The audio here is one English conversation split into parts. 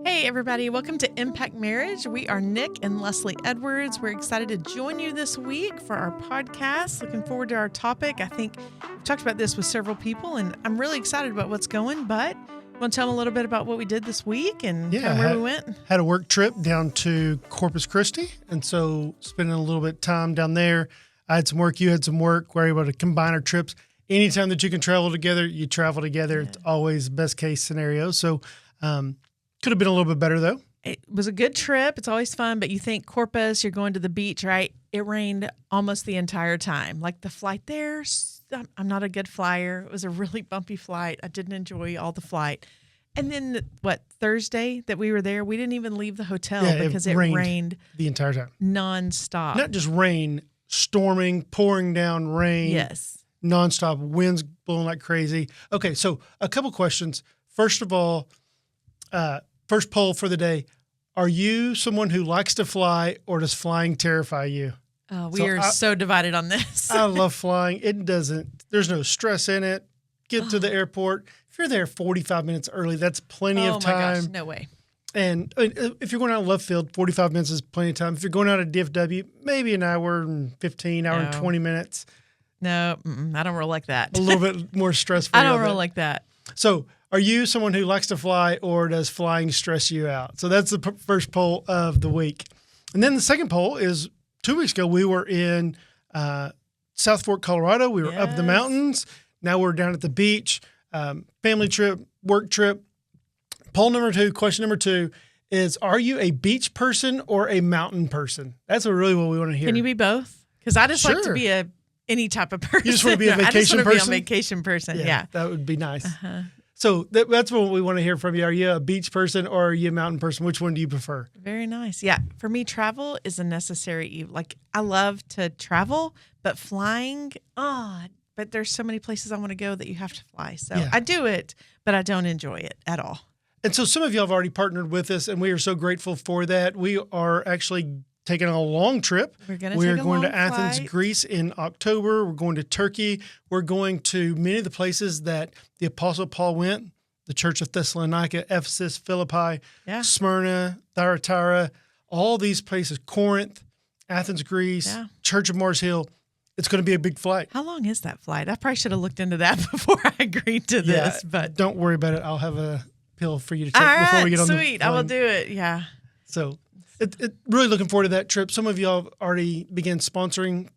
Hey, everybody. Welcome to Impact Marriage. We are Nick and Leslie Edwards. We're excited to join you this week for our podcast. Looking forward to our topic. I think we've talked about this with several people, and I'm really excited about what's going. But you want to tell them a little bit about what we did this week and kind of where we went? Had a work trip down to Corpus Christi, and so spending a little bit of time down there. I had some work, you had some work. We're able to combine our trips. Anytime that you can travel together, you travel together. Yeah. It's always best case scenario. So could have been a little bit better, though. It was a good trip. It's always fun, but you think Corpus, you're going to the beach, right? It rained almost the entire time. Like the flight there, I'm not a good flyer. It was a really bumpy flight. I didn't enjoy all the flight. And then, Thursday that we were there, we didn't even leave the hotel because it rained the entire time. Nonstop. Not just rain, storming, pouring down rain. Yes. Nonstop, winds blowing like crazy. Okay, so a couple questions. First of all, first poll for the day. Are you someone who likes to fly, or does flying terrify you? We are so divided on this. I love flying. There's no stress in it. Get to the airport. If you're there 45 minutes early, that's plenty of time. Oh my gosh, no way. And if you're going out of left field, 45 minutes is plenty of time. If you're going out of DFW, maybe an hour and 15, hour and 20 minutes. No, I don't roll like that. A little bit more stressful. I don't roll like that. So are you someone who likes to fly, or does flying stress you out? So that's the first poll of the week. And then the second poll is 2 weeks ago, we were in South Fork, Colorado. We were up the mountains. Now we're down at the beach. Family trip, work trip. Poll number 2, question number 2 is, are you a beach person or a mountain person? That's really what we want to hear. Can you be both? Because I just like to be any type of person. You just want to be a vacation person? I just want to be a vacation person, yeah. That would be nice. So that's what we want to hear from you. Are you a beach person or are you a mountain person? Which one do you prefer? Very nice. Yeah. For me, travel is a necessary evil. Like, I love to travel, but flying, but there's so many places I want to go that you have to fly. So I do it, but I don't enjoy it at all. And so some of you have already partnered with us, and we are so grateful for that. We are actually taking a long trip. We're going to Athens, Greece in October. We're going to Turkey. We're going to many of the places that the Apostle Paul went, the Church of Thessalonica, Ephesus, Philippi, Smyrna, Thyatira, all these places, Corinth, Athens, Greece, Church of Mars Hill. It's going to be a big flight. How long is that flight? I probably should have looked into that before I agreed to this. But don't worry about it. I'll have a pill for you to take before we get on the sweet. I will do it. Yeah. So really looking forward to that trip. Some of y'all have already began sponsoring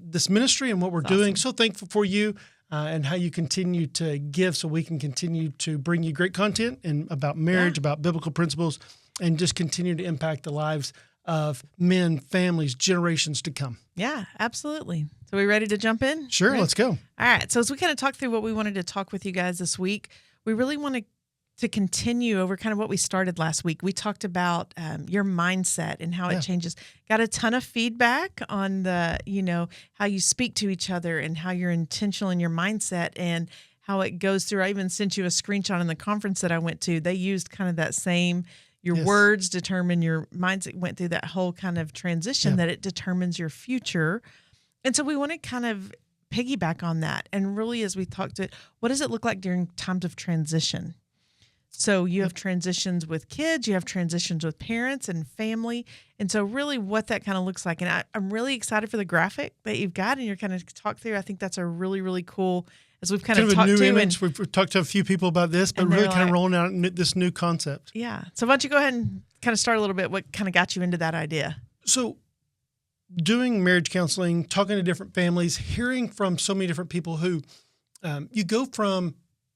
this ministry and what we're doing. So thankful for you and how you continue to give, so we can continue to bring you great content and about marriage, about biblical principles, and just continue to impact the lives of men, families, generations to come. Yeah, absolutely. So we ready to jump in? Sure, let's go. All right. So as we kind of talk through what we wanted to talk with you guys this week, we really want to continue over kind of what we started last week. We talked about your mindset and how it changes. Got a ton of feedback on how you speak to each other and how you're intentional in your mindset and how it goes through. I even sent you a screenshot in the conference that I went to. They used kind of that same, your words determine your mindset, went through that whole kind of transition that it determines your future. And so we want to kind of piggyback on that. And really, as we talked to, what does it look like during times of transition? So you have transitions with kids, you have transitions with parents and family. And so really what that kind of looks like. And I'm really excited for the graphic that you've got and you're kind of talk through. I think that's a really, really cool, as we've kind of talked a new to. Image. We've talked to a few people about this, but really kind of rolling out this new concept. Yeah. So why don't you go ahead and kind of start a little bit, what kind of got you into that idea? So doing marriage counseling, talking to different families, hearing from so many different people who you go from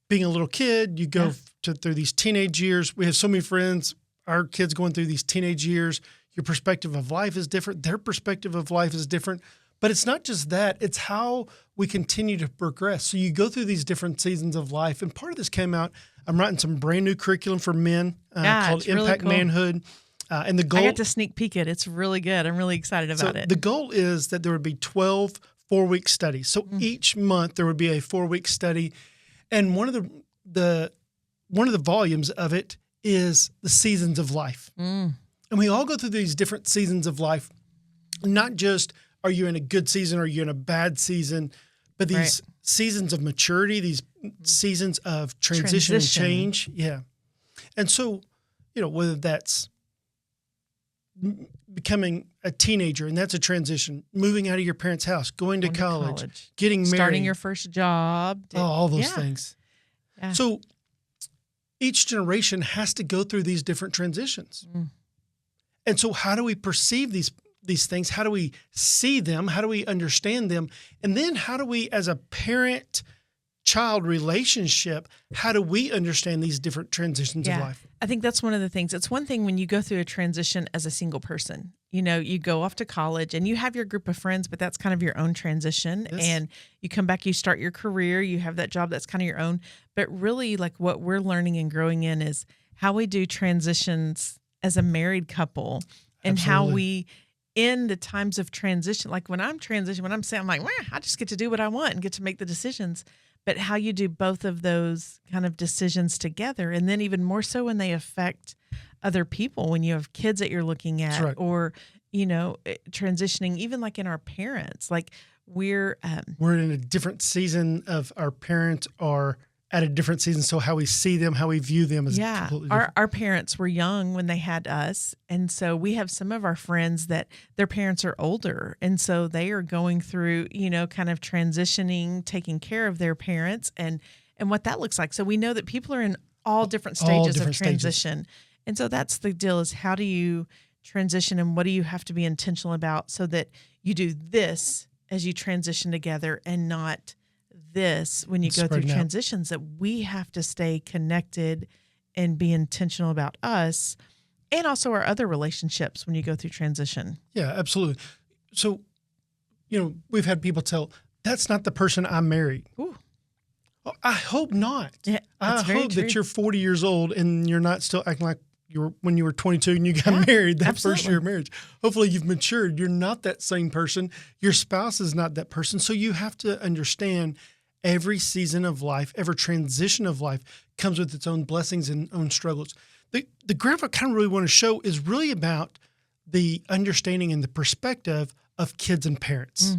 being a little kid, you go through these teenage years. We have so many friends, our kids going through these teenage years. Your perspective of life is different. Their perspective of life is different. But it's not just that. It's how we continue to progress. So you go through these different seasons of life. And part of this came out, I'm writing some brand new curriculum for men called Impact Manhood. And the goal, I got to sneak peek it. It's really good. I'm really excited about it. The goal is that there would be 12 4-week studies. So each month there would be a 4-week study. And one of the volumes of it is the seasons of life. And we all go through these different seasons of life, not just are you in a good season or are you in a bad season, but these seasons of maturity, these seasons of transition and change. Yeah. And so, whether that's becoming a teenager, and that's a transition, moving out of your parents' house, going to college, getting married, starting your first job. All those things. Yeah. So each generation has to go through these different transitions. And so how do we perceive these things? How do we see them? How do we understand them? And then how do we, as a parent-child relationship, how do we understand these different transitions of life? I think that's one of the things. It's one thing when you go through a transition as a single person. You go off to college and you have your group of friends, but that's kind of your own transition. Yes. And you come back, you start your career, you have that job that's kind of your own. But really, like what we're learning and growing in is how we do transitions as a married couple and how we, in the times of transition, like when I'm transitioning, when I'm saying, I'm like, I just get to do what I want and get to make the decisions. But how you do both of those kind of decisions together, and then even more so when they affect other people, when you have kids that you're looking at, right. Or, transitioning, even like in our parents, like we're in a different season of our parents are at a different season. So how we see them, how we view them is completely different. Our parents were young when they had us. And so we have some of our friends that their parents are older. And so they are going through, kind of transitioning, taking care of their parents and what that looks like. So we know that people are in all different stages of transition. And so that's the deal, is how do you transition and what do you have to be intentional about so that you do this as you transition together and not this when you go through transitions, that we have to stay connected and be intentional about us and also our other relationships when you go through transition. Yeah, absolutely. So, we've had people tell, that's not the person I married. Ooh. Well, I hope not. Yeah, I hope that you're 40 years old and you're not still acting like you were when you were 22 and you got married that first year of marriage. Hopefully you've matured. You're not that same person. Your spouse is not that person. So you have to understand every season of life, every transition of life comes with its own blessings and own struggles. The graph I kind of really want to show is really about the understanding and the perspective of kids and parents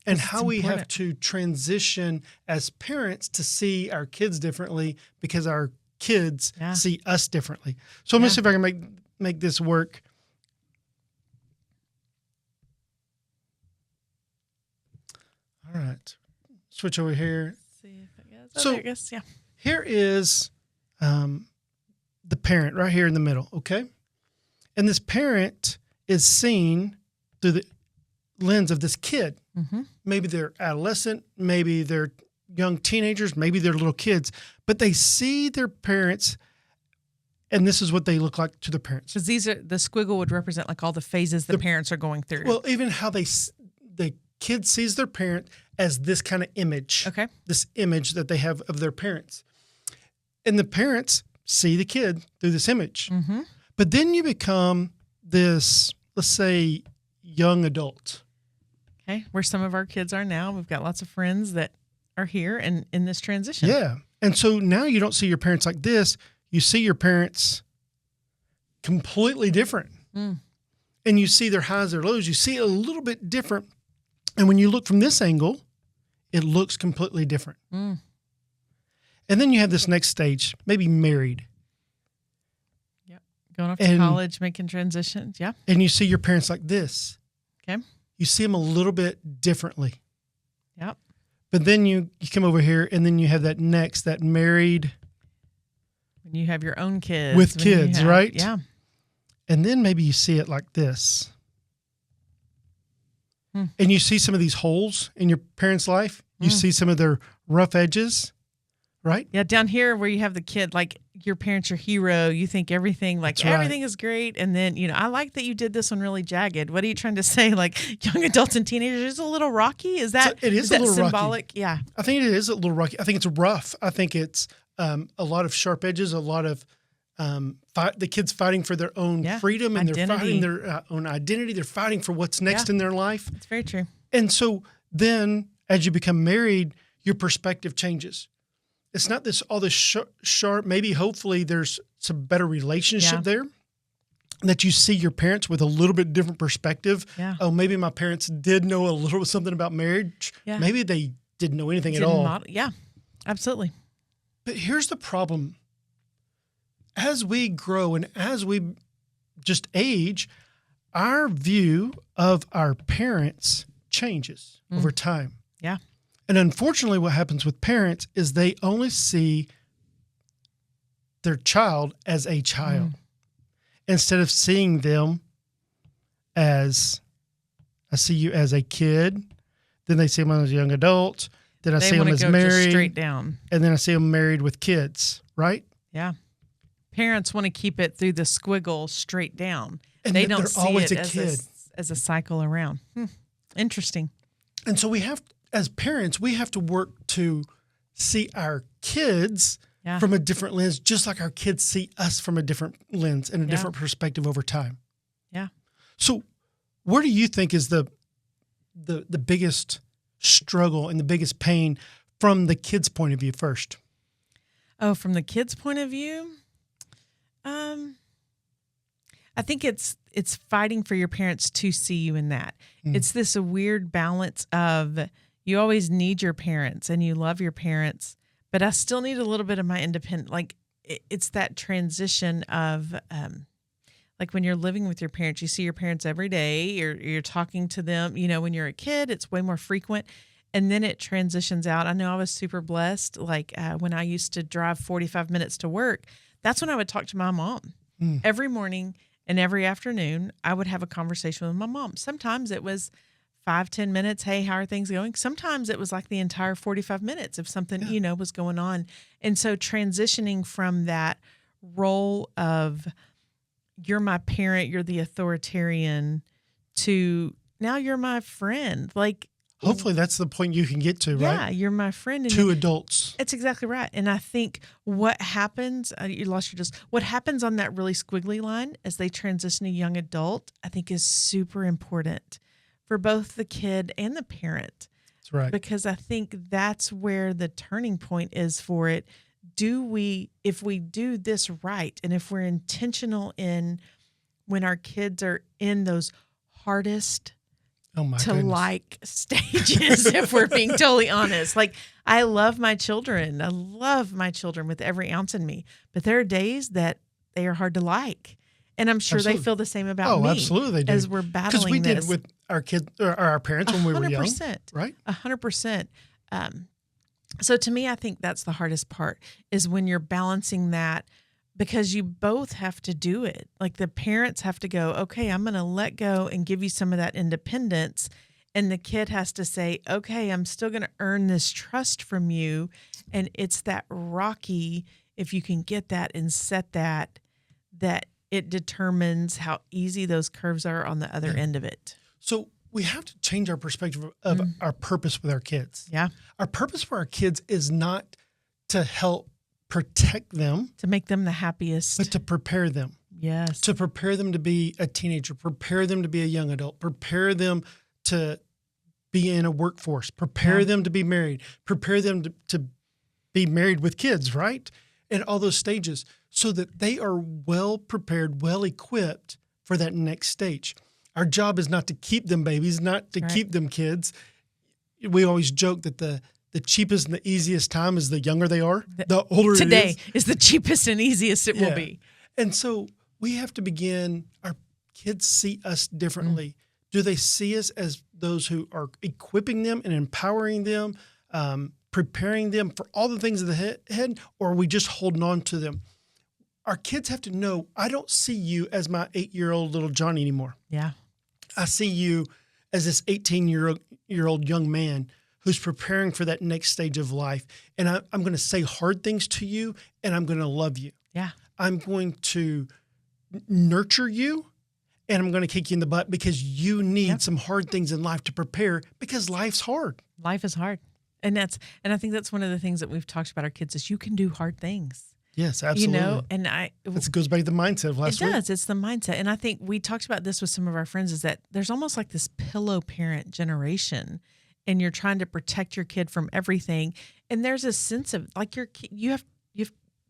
and how we have to transition as parents to see our kids differently because our kids see us differently. So I'm going to see if I can make this work. All right. Switch over here. Let's see if it goes. So I guess, here is the parent right here in the middle, okay? And this parent is seen through the lens of this kid. Mm-hmm. Maybe they're adolescent, maybe they're young teenagers, maybe they're little kids, but they see their parents, and this is what they look like to their parents. Because the squiggle would represent like all the phases the parents are going through. Well, even how the kid sees their parent as this kind of image. Okay. This image that they have of their parents. And the parents see the kid through this image. Mm-hmm. But then you become this, let's say, young adult. Okay. Where some of our kids are now. We've got lots of friends that are here and in this transition. Yeah. And so now you don't see your parents like this. You see your parents completely different. Mm. And you see their highs, their lows. You see it a little bit different. And when you look from this angle, it looks completely different. Mm. And then you have this next stage, maybe married. Yep. Going off to college, making transitions. Yeah. And you see your parents like this. Okay. You see them a little bit differently. Yep. But then you come over here and then you have that married. When you have your own kids. With kids, right? Yeah. And then maybe you see it like this. And you see some of these holes in your parents' life. You see some of their rough edges, right? Yeah, down here where you have the kid, like your parents are hero. You think everything, everything is great. And then, I like that you did this one really jagged. What are you trying to say? Like young adults and teenagers is a little rocky? Is that it is a little symbolic? Rocky. Yeah. I think it is a little rocky. I think it's rough. I think it's a lot of sharp edges, a lot of the kids fighting for their own freedom and they're fighting their own identity. They're fighting for what's next in their life. It's very true. And so then as you become married, your perspective changes. It's not all this sharp, maybe hopefully there's some better relationship there, that you see your parents with a little bit different perspective. Yeah. Oh, maybe my parents did know a little something about marriage. Yeah. Maybe they didn't know anything at all. Yeah, absolutely. But here's the problem. as we grow and as we just age, our view of our parents changes over time. Yeah. And unfortunately, what happens with parents is they only see their child as a child instead of seeing them as, I see you as a kid, then they see them as a young adult, then I see them as married, straight down, and then I see them married with kids, right? Yeah. Parents want to keep it through the squiggle straight down. And they don't see always it a kid. as a cycle around. Interesting. And so we have, as parents, we have to work to see our kids from a different lens, just like our kids see us from a different lens and a different perspective over time. Yeah. So where do you think is the biggest struggle and the biggest pain from the kids' point of view first? Oh, from the kids' point of view? I think it's fighting for your parents to see you in that. It's this weird balance of you always need your parents and you love your parents, but I still need a little bit of my independent. Like it's that transition of like when you're living with your parents, you see your parents every day. You're talking to them. You know, when you're a kid, it's way more frequent. And then it transitions out. I know I was super blessed. Like when I used to drive 45 minutes to work, that's when I would talk to my mom every morning. And every afternoon, I would have a conversation with my mom. Sometimes it was 5-10 minutes. Hey, how are things going? Sometimes it was like the entire 45 minutes if something, was going on. And so transitioning from that role of you're my parent, you're the authoritarian, to now you're my friend. Like, hopefully that's the point you can get to, right? Yeah, you're my friend. And two adults. It's exactly right. And I think what happens, what happens on that really squiggly line as they transition to young adult, I think is super important for both the kid and the parent. That's right. Because I think that's where the turning point is for it. If we do this right, and if we're intentional in when our kids are in those hardest like stages, if we're being totally honest. Like, I love my children. I love my children with every ounce in me. But there are days that they are hard to like. And I'm sure they feel the same about me. Oh, absolutely they do. As we're battling this. Because we did with our kids or our parents when we were young. 100%. Right? 100%. So to me, I think that's the hardest part is when you're balancing that, because you both have to do it. Like the parents have to go, okay, I'm going to let go and give you some of that independence. And the kid has to say, okay, I'm still going to earn this trust from you. And it's that rocky, if you can get that and set that it determines how easy those curves are on the other end of it. So we have to change our perspective of our purpose with our kids. Yeah. Our purpose for our kids is not to help protect them, to make them the happiest, but to prepare them. Yes. To prepare them to be a teenager, prepare them to be a young adult, prepare them to be in a workforce, prepare them to be married, prepare them to be married with kids, right? And all those stages so that they are well prepared, well equipped for that next stage. Our job is not to keep them babies, not to keep them kids. We always joke that the cheapest and the easiest time is the younger they are, the older it is. Today is the cheapest and easiest it will be. And so we have to begin, our kids see us differently. Do they see us as those who are equipping them and empowering them, preparing them for all the things of the head, or are we just holding on to them? Our kids have to know, I don't see you as my 8-year-old little Johnny anymore. Yeah. I see you as this 18-year-old young man who's preparing for that next stage of life. And I'm going to say hard things to you, and I'm going to love you. Yeah. I'm going to nurture you, and I'm going to kick you in the butt because you need some hard things in life to prepare because life's hard. Life is hard. And I think that's one of the things that we've talked about our kids is you can do hard things. Yes, absolutely. And this goes back to the mindset of last week. It does. It's the mindset. And I think we talked about this with some of our friends is that there's almost like this pillow parent generation, and you're trying to protect your kid from everything. And there's a sense of like you have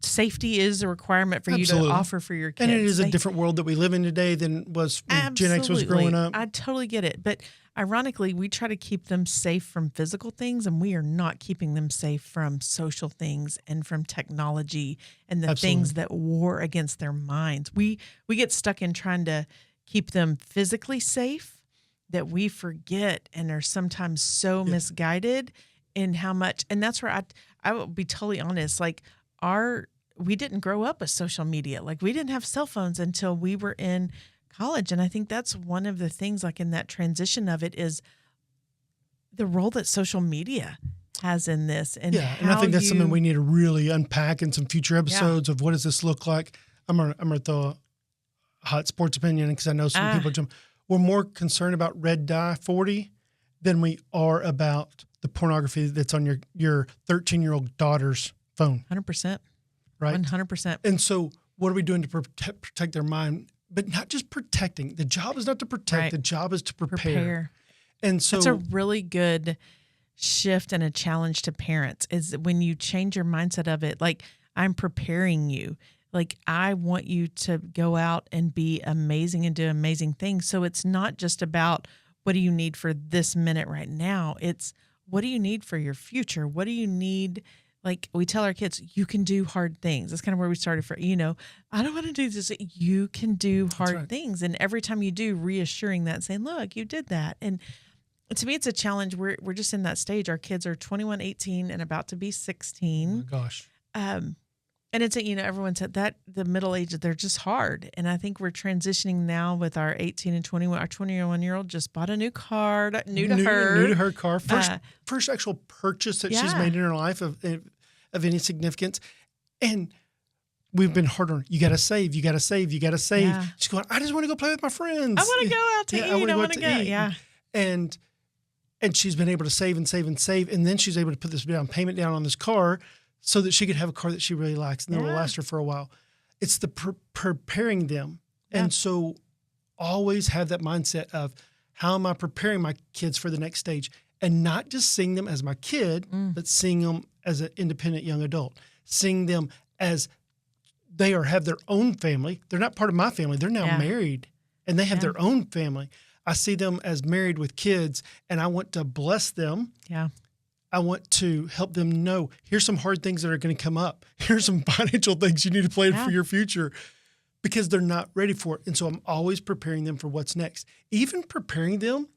safety is a requirement for Absolutely. you to offer for your kids. And it is a different world that we live in today than was when Gen X was growing up. I totally get it. But ironically, we try to keep them safe from physical things, and we are not keeping them safe from social things and from technology and the things that war against their minds. We get stuck in trying to keep them physically safe that we forget and are sometimes so misguided in how much. And that's where I will be totally honest. Like we didn't grow up with social media. Like we didn't have cell phones until we were in college. And I think that's one of the things, like in that transition of it, is the role that social media has in this. And and I think that's something we need to really unpack in some future episodes of what does this look like. I'm gonna throw a hot sports opinion because I know some people. We're more concerned about red dye 40 than we are about the pornography that's on your 13-year-old daughter's phone. 100%. Right? 100%. And so what are we doing to protect their mind? But not just protecting. The job is not to protect. Right. The job is to prepare. And so that's a really good shift and a challenge to parents is when you change your mindset of it. Like, I'm preparing you. Like, I want you to go out and be amazing and do amazing things. So it's not just about what do you need for this minute right now. It's what do you need for your future? What do you need? Like we tell our kids, you can do hard things. That's kind of where we started for, I don't want to do this. You can do hard things. And every time you do, reassuring that and saying, look, you did that. And to me, it's a challenge. We're just in that stage. Our kids are 21, 18, and about to be 16. Oh my gosh. And it's, everyone said that the middle age, they're just hard. And I think we're transitioning now with our 18 and 21. Our 21-year-old just bought a new car, new to her car. First actual purchase that she's made in her life of any significance. And we've been hard on her. You got to save. Yeah. She's going, I just want to go play with my friends. I want to go out to eat. I want to go. Eat. Yeah. And she's been able to save and save and save. And then she's able to put this down payment down on this car so that she could have a car that she really likes and that will last her for a while. It's the preparing them. Yeah. And so always have that mindset of how am I preparing my kids for the next stage, and not just seeing them as my kid, but seeing them as an independent young adult, seeing them as they have their own family. They're not part of my family. They're now married and they have their own family. I see them as married with kids, and I want to bless them. Yeah. I want to help them know here's some hard things that are going to come up. Here's some financial things you need to plan for your future, because they're not ready for it. And so I'm always preparing them for what's next, even preparing them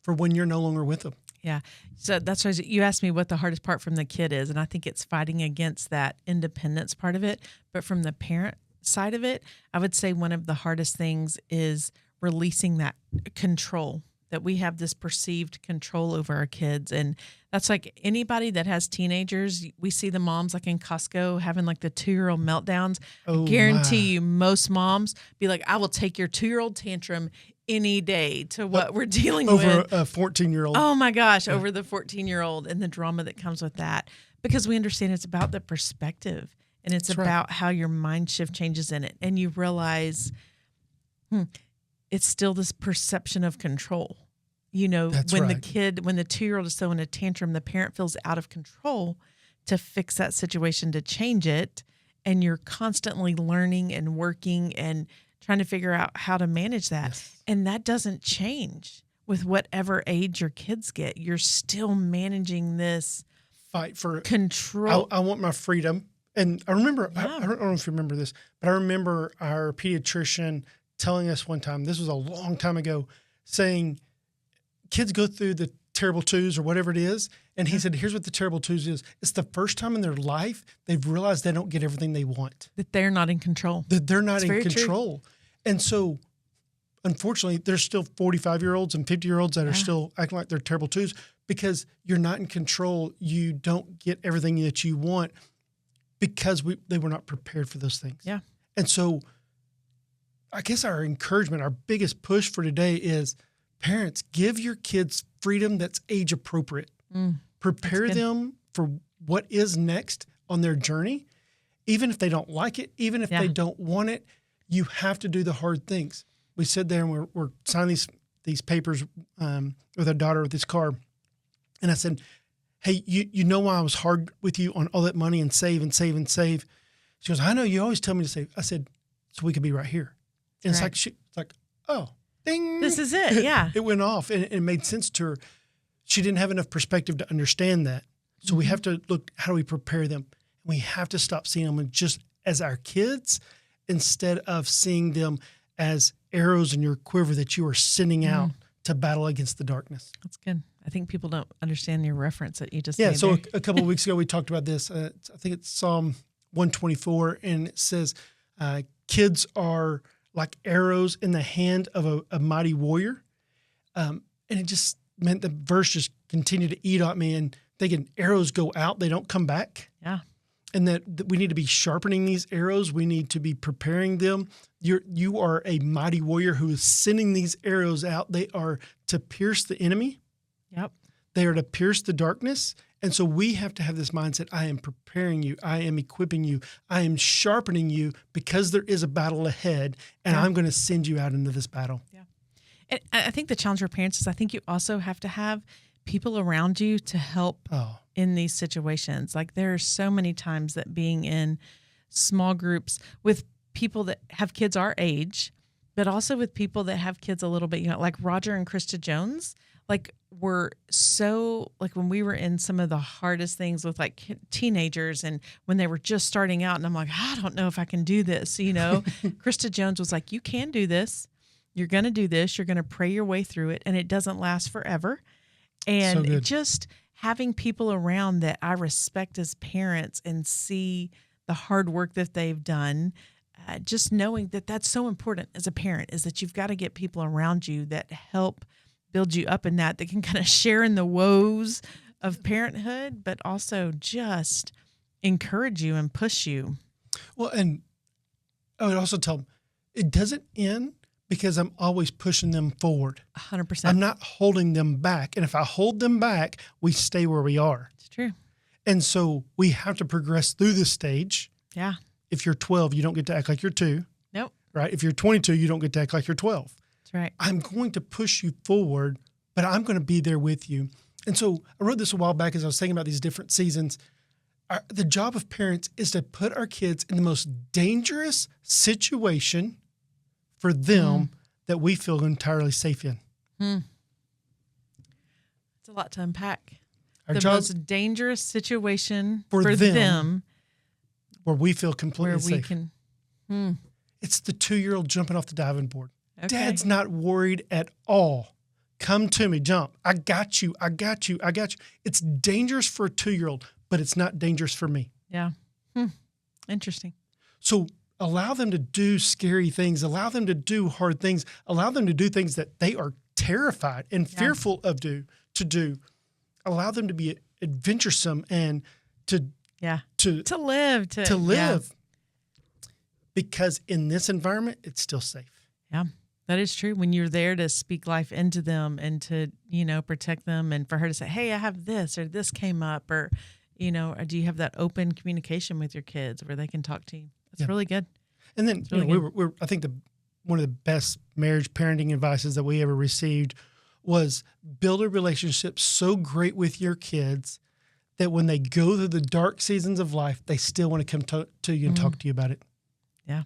for when you're no longer with them. Yeah. So that's why you asked me what the hardest part from the kid is. And I think it's fighting against that independence part of it. But from the parent side of it, I would say one of the hardest things is releasing that control, that we have this perceived control over our kids. And that's like anybody that has teenagers, we see the moms like in Costco having like the 2-year-old meltdowns. I guarantee you most moms be like, I will take your 2-year-old tantrum any day to what we're dealing with. Over a 14-year-old. Oh my gosh, over the 14-year-old and the drama that comes with that. Because we understand it's about the perspective, and it's about how your mind shift changes in it. And you realize it's still this perception of control. When the 2-year-old is throwing a tantrum, the parent feels out of control to fix that situation, to change it. And you're constantly learning and working and trying to figure out how to manage that. Yes. And that doesn't change with whatever age your kids get. You're still managing this fight for control. I want my freedom. And I remember, I don't know if you remember this, but I remember our pediatrician telling us one time, this was a long time ago, saying kids go through the terrible twos or whatever it is. And he said, here's what the terrible twos is. It's the first time in their life they've realized they don't get everything they want. That they're not in control. That they're not in control. True. And so, unfortunately, there's still 45-year-olds and 50-year-olds that are still acting like they're terrible twos because you're not in control. You don't get everything that you want because they were not prepared for those things. Yeah. And so, I guess our encouragement, our biggest push for today is parents, give your kids freedom that's age appropriate. Prepare them for what is next on their journey. Even if they don't like it, even if they don't want it, you have to do the hard things. We sit there and we're signing these papers with our daughter with this car. And I said, hey, you know why I was hard with you on all that money and save and save and save? She goes, I know you always tell me to say, I said, so we could be right here. And Right. it's like, oh, ding. This is it. Yeah. It went off and it made sense to her. She didn't have enough perspective to understand that. So we have to look, how do we prepare them? We have to stop seeing them just as our kids instead of seeing them as arrows in your quiver that you are sending out to battle against the darkness. That's good. I think people don't understand your reference that you just Yeah. made So there. a couple of weeks ago, we talked about this. I think it's Psalm 124, and it says, kids are like arrows in the hand of a mighty warrior. And it just meant the verse just continued to eat at me, and thinking arrows go out, they don't come back. Yeah. And that we need to be sharpening these arrows. We need to be preparing them. You are a mighty warrior who is sending these arrows out. They are to pierce the enemy. Yep. They are to pierce the darkness. And so we have to have this mindset. I am preparing you. I am equipping you. I am sharpening you because there is a battle ahead, and I'm going to send you out into this battle. Yeah. And I think the challenge for parents is I think you also have to have people around you to help in these situations. Like there are so many times that being in small groups with people that have kids our age, but also with people that have kids a little bit, like Roger and Krista Jones, like were so, like when we were in some of the hardest things with like teenagers and when they were just starting out, and I'm like, I don't know if I can do this, Krista Jones was like, you can do this. You're going to do this. You're going to pray your way through it, and it doesn't last forever. And just having people around that I respect as parents and see the hard work that they've done, just knowing that that's so important as a parent, is that you've got to get people around you that help build you up in that can kind of share in the woes of parenthood, but also just encourage you and push you. Well, and I would also tell them it doesn't end because I'm always pushing them forward. 100%. I'm not holding them back. And if I hold them back, we stay where we are. It's true. And so we have to progress through this stage. Yeah. If you're 12, you don't get to act like you're 2. Nope. Right? If you're 22, you don't get to act like you're 12. That's right. I'm going to push you forward, but I'm going to be there with you. And so I wrote this a while back as I was thinking about these different seasons. The job of parents is to put our kids in the most dangerous situation for them that we feel entirely safe in. It's a lot to unpack. Our the job most dangerous situation for them where we feel completely where we safe. can. It's the 2-year-old jumping off the diving board. Okay. Dad's not worried at all. Come to me, jump. I got you. I got you. I got you. It's dangerous for a 2-year-old, but it's not dangerous for me. Yeah. Interesting. So allow them to do scary things. Allow them to do hard things. Allow them to do things that they are terrified and fearful of to do. Allow them to be adventuresome and to live. Yeah. Because in this environment, it's still safe. Yeah, that is true. When you're there to speak life into them and to, protect them, and for her to say, hey, I have this, or this came up, or, or do you have that open communication with your kids where they can talk to you? That's really good. And then we're I think one of the best marriage parenting advices that we ever received was build a relationship so great with your kids that when they go through the dark seasons of life, they still want to come to you and talk to you about it. Yeah.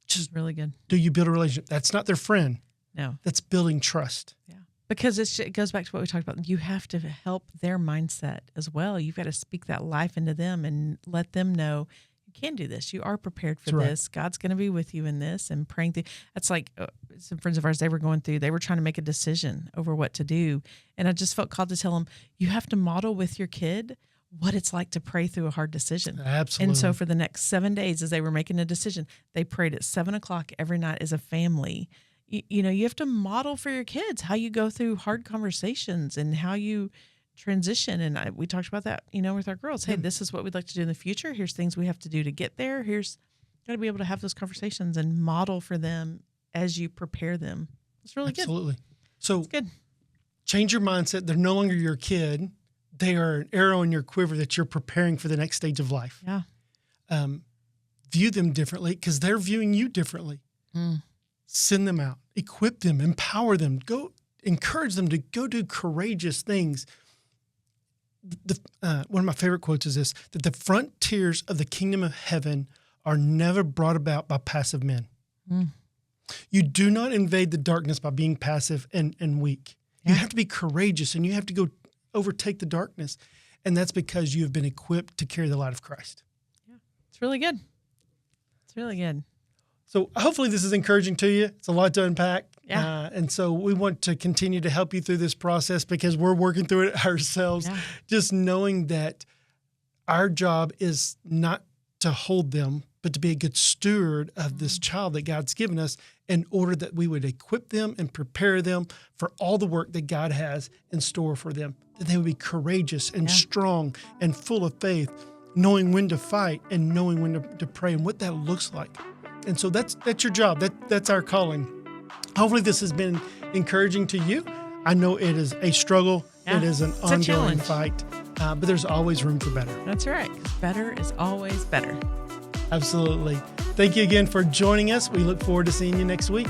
Just really good. Do you build a relationship? That's not their friend. No. That's building trust. Yeah. Because it goes back to what we talked about. You have to help their mindset as well. You've got to speak that life into them and let them know you can do this. You are prepared for this. Right. God's going to be with you in this, and praying through. That's like some friends of ours, they were trying to make a decision over what to do. And I just felt called to tell them, you have to model with your kid what it's like to pray through a hard decision. Absolutely. And so for the next 7 days, as they were making a decision, they prayed at 7:00 every night as a family. You have to model for your kids how you go through hard conversations and how you transition. And we talked about that, with our girls. Hey, this is what we'd like to do in the future. Here's things we have to do to get there. Here's got to be able to have those conversations and model for them as you prepare them. It's really good. Absolutely. So it's good. Change your mindset. They're no longer your kid. They are an arrow in your quiver that you're preparing for the next stage of life. Yeah. View them differently because they're viewing you differently. Send them out, equip them, empower them, go encourage them to go do courageous things. one of my favorite quotes is this, that the frontiers of the kingdom of heaven are never brought about by passive men. Mm. You do not invade the darkness by being passive and weak. Yeah. You have to be courageous, and you have to go overtake the darkness. And that's because you have been equipped to carry the light of Christ. Yeah, it's really good. It's really good. So hopefully this is encouraging to you. It's a lot to unpack. Yeah. And so we want to continue to help you through this process because we're working through it ourselves. Yeah. Just knowing that our job is not to hold them, but to be a good steward of this child that God's given us in order that we would equip them and prepare them for all the work that God has in store for them, that they would be courageous and strong and full of faith, knowing when to fight and knowing when to pray and what that looks like. And so that's your job. That's our calling. Hopefully this has been encouraging to you. I know it is a struggle. Yeah. It is an ongoing fight, but there's always room for better. That's right. Better is always better. Absolutely. Thank you again for joining us. We look forward to seeing you next week.